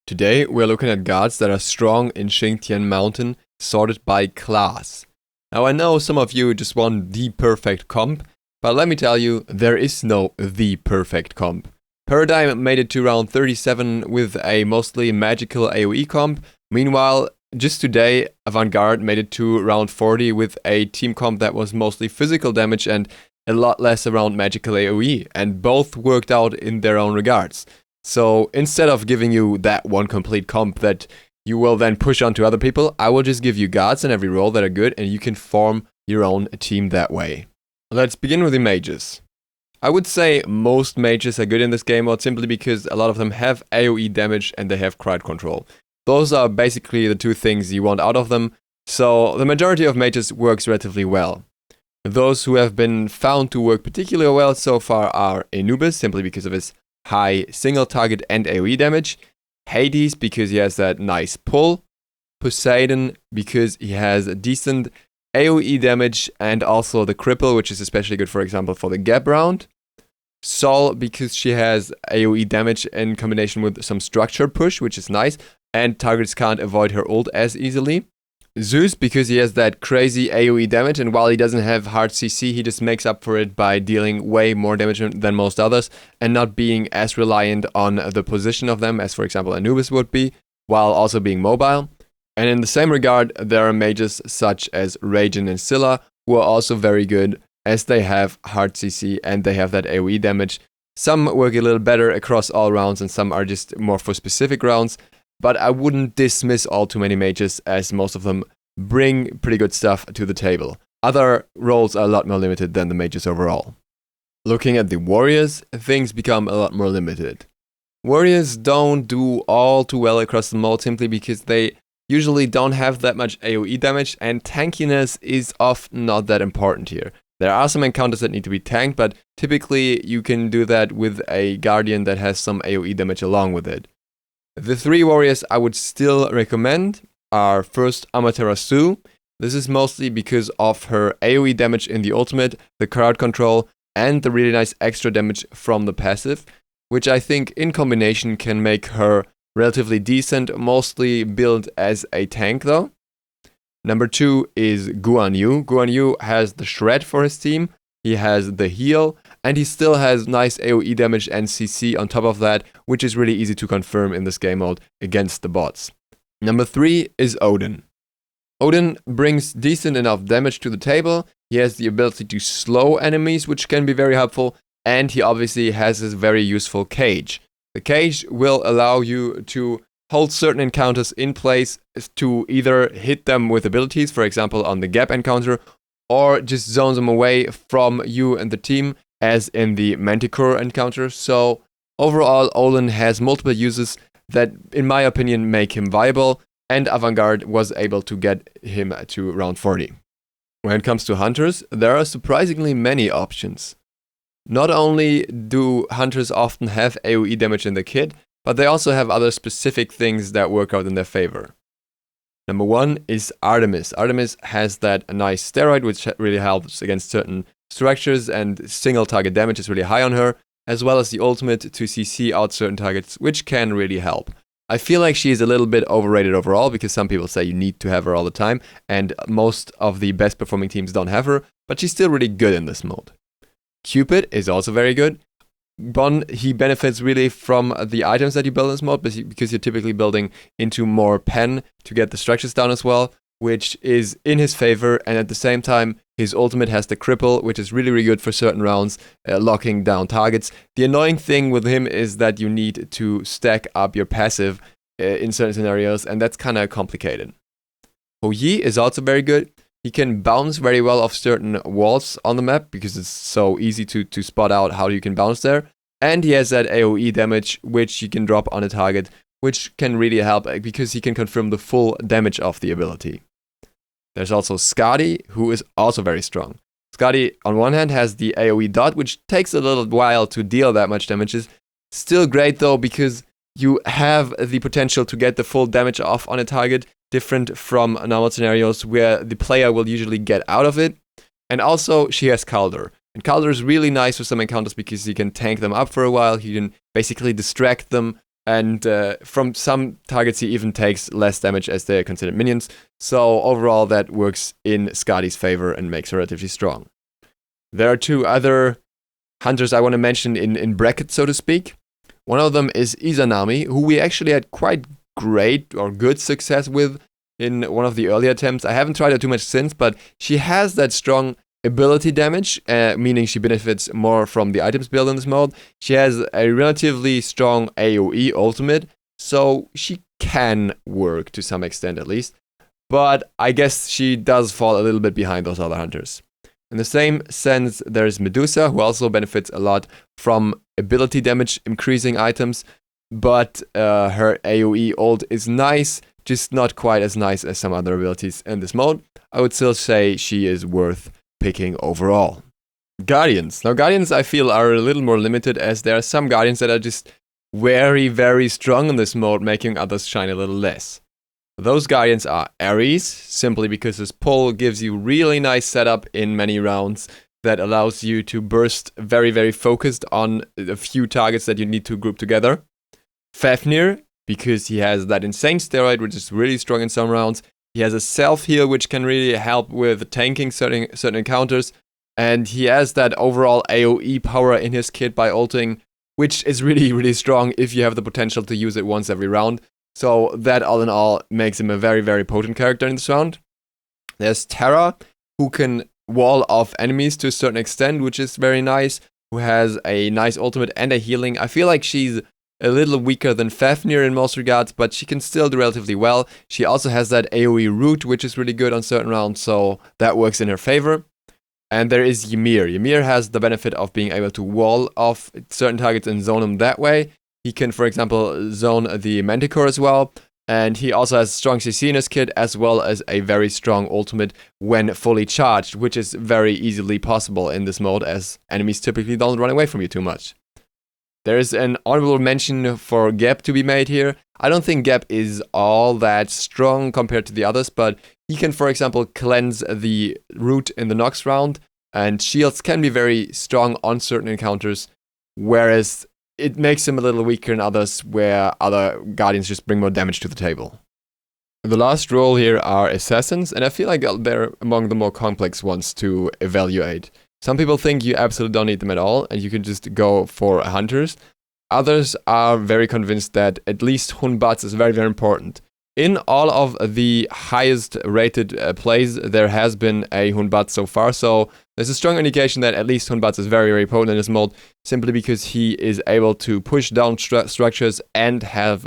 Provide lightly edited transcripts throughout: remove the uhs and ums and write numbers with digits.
Today we're looking at guards that are strong in Xing Tian Mountain, sorted by class. Now I know some of you just want the perfect comp, but let me tell you, there is no the perfect comp. Paradigm made it to round 37 with a mostly magical AoE comp. Meanwhile, just today, Avant-Garde made it to round 40 with a team comp that was mostly physical damage and a lot less around magical AoE, and both worked out in their own regards. So instead of giving you that one complete comp that you will then push on to other people, I will just give you guards in every role that are good, and you can form your own team that way. Let's begin with the mages. I would say most mages are good in this game mode simply because a lot of them have AoE damage and they have crowd control. Those are basically the two things you want out of them, so the majority of mages works relatively well. Those who have been found to work particularly well so far are Anubis, simply because of his high single target and AoE damage, Hades because he has that nice pull, Poseidon because he has a decent AoE damage and also the cripple, which is especially good, for example, for the gap round, Sol because she has AoE damage in combination with some structure push, which is nice, and targets can't avoid her ult as easily. Zeus because he has that crazy AoE damage, and while he doesn't have hard CC, he just makes up for it by dealing way more damage than most others and not being as reliant on the position of them as, for example, Anubis would be, while also being mobile. And in the same regard, there are mages such as Raijin and Scylla who are also very good as they have hard CC and they have that AoE damage. Some work a little better across all rounds and some are just more for specific rounds. But I wouldn't dismiss all too many mages, as most of them bring pretty good stuff to the table. Other roles are a lot more limited than the mages overall. Looking at the warriors, things become a lot more limited. Warriors don't do all too well across the mode simply because they usually don't have that much AoE damage, and tankiness is often not that important here. There are some encounters that need to be tanked, but typically you can do that with a guardian that has some AoE damage along with it. The three warriors I would still recommend are first Amaterasu. This is mostly because of her AoE damage in the ultimate, the crowd control, and the really nice extra damage from the passive, which I think in combination can make her relatively decent, mostly built as a tank though. Number 2 is Guan Yu. Guan Yu has the shred for his team, he has the heal, and he still has nice AoE damage and CC on top of that, which is really easy to confirm in this game mode against the bots. Number 3 is Odin. Odin brings decent enough damage to the table, he has the ability to slow enemies, which can be very helpful, and he obviously has this very useful cage. The cage will allow you to hold certain encounters in place to either hit them with abilities, for example on the gap encounter, or just zone them away from you and the team, as in the Manticore encounter. So overall, Odin has multiple uses that, in my opinion, make him viable, and Avant-Garde was able to get him to round 40. When it comes to hunters, there are surprisingly many options. Not only do hunters often have AoE damage in the kit, but they also have other specific things that work out in their favor. Number 1 is Artemis. Artemis has that nice steroid, which really helps against certain structures, and single target damage is really high on her, as well as the ultimate to CC out certain targets, which can really help. I feel like she is a little bit overrated overall, because some people say you need to have her all the time, and most of the best performing teams don't have her, but she's still really good in this mode. Cupid is also very good. He benefits really from the items that you build in this mode, because you're typically building into more pen to get the structures down as well, which is in his favor, and at the same time, his ultimate has the cripple, which is really, really good for certain rounds, locking down targets. The annoying thing with him is that you need to stack up your passive in certain scenarios, and that's kind of complicated. Hou Yi is also very good. He can bounce very well off certain walls on the map because it's so easy to spot out how you can bounce there. And he has that AoE damage, which you can drop on a target, which can really help because he can confirm the full damage of the ability. There's also Skadi, who is also very strong. Skadi, on one hand, has the AoE dot, which takes a little while to deal that much damage. Is still great though, because you have the potential to get the full damage off on a target, different from normal scenarios where the player will usually get out of it. And also, she has Calder. And Calder is really nice for some encounters because you can tank them up for a while, you can basically distract them And from some targets, he even takes less damage as they're considered minions. So overall, that works in Skadi's favor and makes her relatively strong. There are two other hunters I want to mention in brackets, so to speak. One of them is Izanami, who we actually had quite great or good success with in one of the early attempts. I haven't tried her too much since, but she has that strong ability damage, meaning she benefits more from the items build in this mode. She has a relatively strong AoE ultimate, so she can work to some extent at least. But I guess she does fall a little bit behind those other hunters. In the same sense, there's Medusa, who also benefits a lot from ability damage increasing items, but her AoE ult is nice, just not quite as nice as some other abilities in this mode. I would still say she is worth picking overall. Guardians. Now, Guardians I feel are a little more limited, as there are some Guardians that are just very, very strong in this mode, making others shine a little less. Those Guardians are Ares, simply because his pull gives you really nice setup in many rounds that allows you to burst very, very focused on a few targets that you need to group together. Fafnir, because he has that insane steroid, which is really strong in some rounds. He has a self-heal, which can really help with tanking certain encounters. And he has that overall AoE power in his kit by ulting, which is really, really strong if you have the potential to use it once every round. So that all in all makes him a very, very potent character in this round. There's Terra, who can wall off enemies to a certain extent, which is very nice, who has a nice ultimate and a healing. I feel like she's a little weaker than Fafnir in most regards, but she can still do relatively well. She also has that AoE root, which is really good on certain rounds, so that works in her favor. And there is Ymir. Ymir has the benefit of being able to wall off certain targets and zone them that way. He can, for example, zone the Manticore as well. And he also has strong CC in his kit, as well as a very strong ultimate when fully charged, which is very easily possible in this mode, as enemies typically don't run away from you too much. There is an honorable mention for Geb to be made here. I don't think Geb is all that strong compared to the others, but he can, for example, cleanse the root in the Nox round, and shields can be very strong on certain encounters, whereas it makes him a little weaker in others, where other Guardians just bring more damage to the table. The last role here are Assassins, and I feel like they're among the more complex ones to evaluate. Some people think you absolutely don't need them at all, and you can just go for Hunters. Others are very convinced that at least Hun Batz is very, very important. In all of the highest rated plays, there has been a Hun Batz so far, so there's a strong indication that at least Hun Batz is very, very potent in this mode, simply because he is able to push down structures and have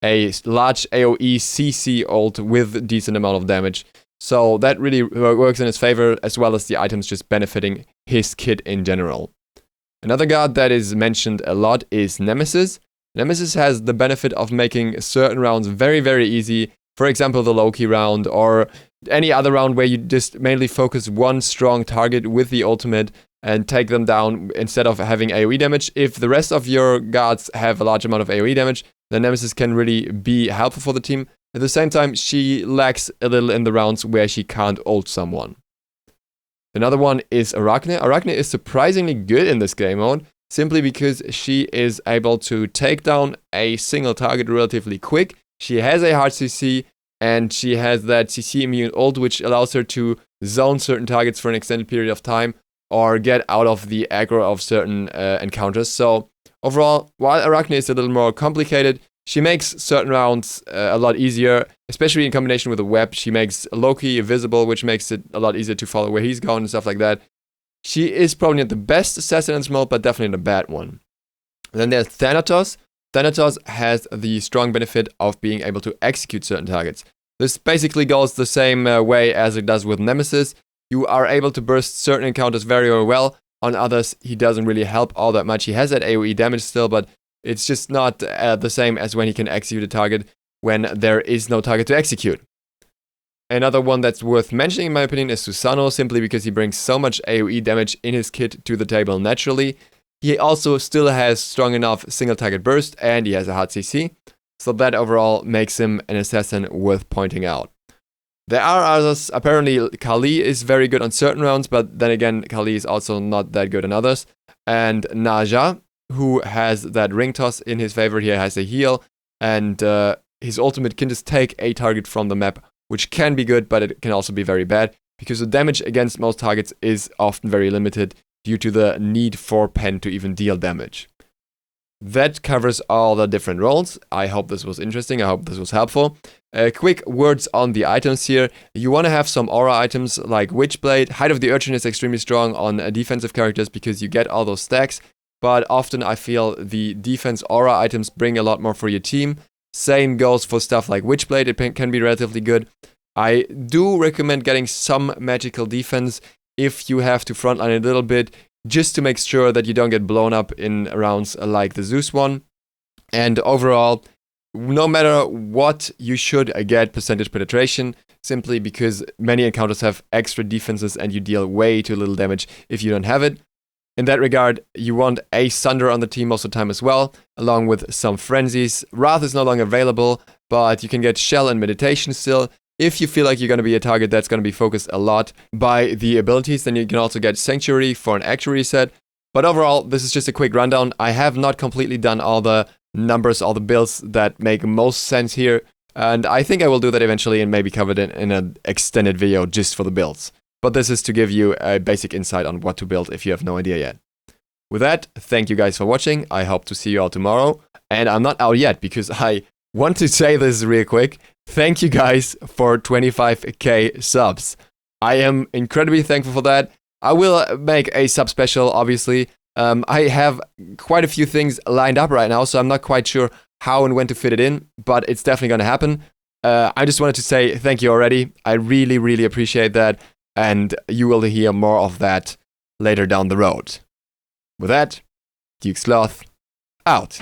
a large AoE CC ult with a decent amount of damage. So that really works in his favor, as well as the items just benefiting his kit in general. Another guard that is mentioned a lot is Nemesis. Nemesis has the benefit of making certain rounds very, very easy. For example, the Loki round, or any other round where you just mainly focus one strong target with the ultimate and take them down instead of having AoE damage. If the rest of your guards have a large amount of AoE damage, then Nemesis can really be helpful for the team. At the same time, she lacks a little in the rounds where she can't ult someone. Another one is Arachne. Arachne is surprisingly good in this game mode, simply because she is able to take down a single target relatively quick. She has a hard CC, and she has that CC immune ult, which allows her to zone certain targets for an extended period of time, or get out of the aggro of certain encounters. So overall, while Arachne is a little more complicated, she makes certain rounds a lot easier, especially in combination with a web. She makes Loki visible, which makes it a lot easier to follow where he's going and stuff like that. She is probably not the best assassin in this mode, but definitely not a bad one. And then there's Thanatos. Thanatos has the strong benefit of being able to execute certain targets. This basically goes the same way as it does with Nemesis. You are able to burst certain encounters very, very well. On others, he doesn't really help all that much. He has that AoE damage still, but it's just not the same as when he can execute a target when there is no target to execute. Another one that's worth mentioning in my opinion is Susano, simply because he brings so much AoE damage in his kit to the table naturally. He also still has strong enough single target burst, and he has a hard CC, so that overall makes him an assassin worth pointing out. There are others. Apparently Kali is very good on certain rounds, but then again Kali is also not that good on others. And Naja who has that ring toss in his favor. He has a heal, and his ultimate can just take a target from the map, which can be good, but it can also be very bad, because the damage against most targets is often very limited due to the need for Pen to even deal damage. That covers all the different roles. I hope this was interesting. I hope this was helpful. Quick words on the items here. You want to have some aura items like Witchblade. Height of the Urchin is extremely strong on defensive characters because you get all those stacks. But often I feel the defense aura items bring a lot more for your team. Same goes for stuff like Witchblade. It can be relatively good. I do recommend getting some magical defense if you have to frontline a little bit, just to make sure that you don't get blown up in rounds like the Zeus one. And overall, no matter what, you should get percentage penetration, simply because many encounters have extra defenses and you deal way too little damage if you don't have it. In that regard, you want a Sunder on the team most of the time as well, along with some Frenzies. Wrath is no longer available, but you can get Shell and Meditation still. If you feel like you're going to be a target that's going to be focused a lot by the abilities, then you can also get Sanctuary for an actual reset. But overall, this is just a quick rundown. I have not completely done all the numbers, all the builds that make most sense here. And I think I will do that eventually and maybe cover it in an extended video just for the builds. But this is to give you a basic insight on what to build if you have no idea yet. With that, thank you guys for watching. I hope to see you all tomorrow. And I'm not out yet because I want to say this real quick. Thank you guys for 25k subs. I am incredibly thankful for that. I will make a sub special, obviously. I have quite a few things lined up right now, so I'm not quite sure how and when to fit it in, but it's definitely going to happen. I just wanted to say thank you already. I really, really appreciate that, and you will hear more of that later down the road. With that, Duke Sloth, out.